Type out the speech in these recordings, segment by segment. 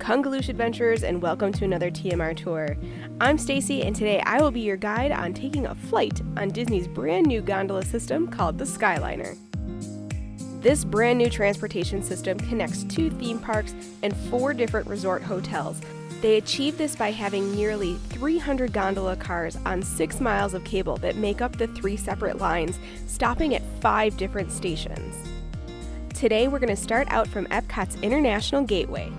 Congaloosh Adventurers, and welcome to another TMR tour. I'm Stacy, and today I will be your guide on taking a flight on Disney's brand new gondola system called the Skyliner. This brand new transportation system connects 2 theme parks and 4 different resort hotels. They achieve this by having nearly 300 gondola cars on 6 miles of cable that make up the 3 separate lines, stopping at 5 different stations. Today we're going to start out from Epcot's International Gateway.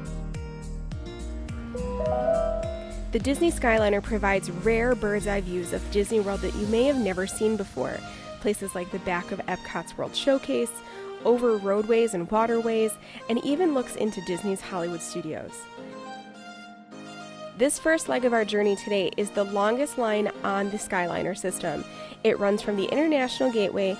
The Disney Skyliner provides rare bird's-eye views of Disney World that you may have never seen before. Places like the back of Epcot's World Showcase, over roadways and waterways, and even looks into Disney's Hollywood Studios. This first leg of our journey today is the longest line on the Skyliner system. It runs from the International Gateway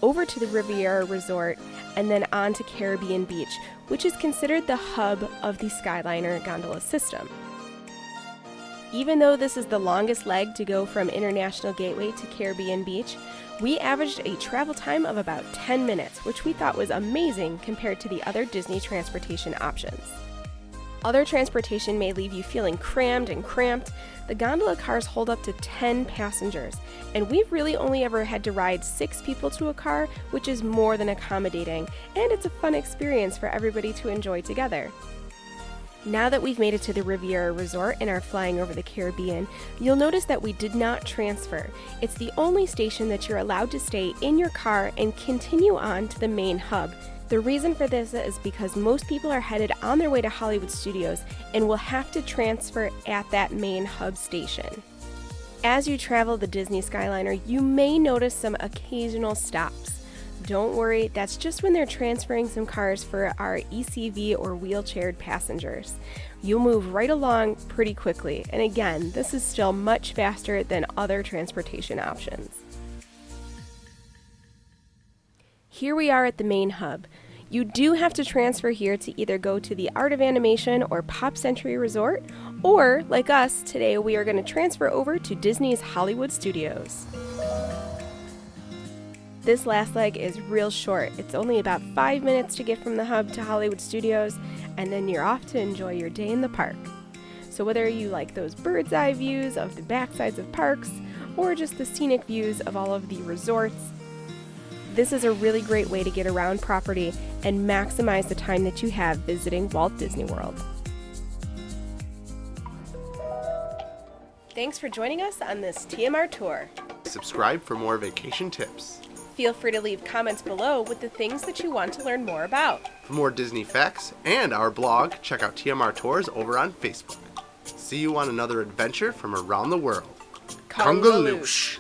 over to the Riviera Resort and then on to Caribbean Beach, which is considered the hub of the Skyliner gondola system. Even though this is the longest leg to go from International Gateway to Caribbean Beach, we averaged a travel time of about 10 minutes, which we thought was amazing compared to the other Disney transportation options. Other transportation may leave you feeling crammed and cramped. The gondola cars hold up to 10 passengers, and we've really only ever had to ride 6 people to a car, which is more than accommodating, and it's a fun experience for everybody to enjoy together. Now that we've made it to the Riviera Resort and are flying over the Caribbean, you'll notice that we did not transfer. It's the only station that you're allowed to stay in your car and continue on to the main hub. The reason for this is because most people are headed on their way to Hollywood Studios and will have to transfer at that main hub station. As you travel the Disney Skyliner, you may notice some occasional stops. Don't worry, that's just when they're transferring some cars for our ECV or wheelchaired passengers. You'll move right along pretty quickly, and again, this is still much faster than other transportation options. Here we are at the main hub. You do have to transfer here to either go to the Art of Animation or Pop Century Resort, or, like us, today we are going to transfer over to Disney's Hollywood Studios. This last leg is real short. It's only about 5 minutes to get from the hub to Hollywood Studios, and then you're off to enjoy your day in the park. So whether you like those bird's eye views of the backsides of parks, or just the scenic views of all of the resorts, this is a really great way to get around property and maximize the time that you have visiting Walt Disney World. Thanks for joining us on this TMR tour. Subscribe for more vacation tips. Feel free to leave comments below with the things that you want to learn more about. For more Disney facts and our blog, check out TMR Tours over on Facebook. See you on another adventure from around the world. Congaloosh.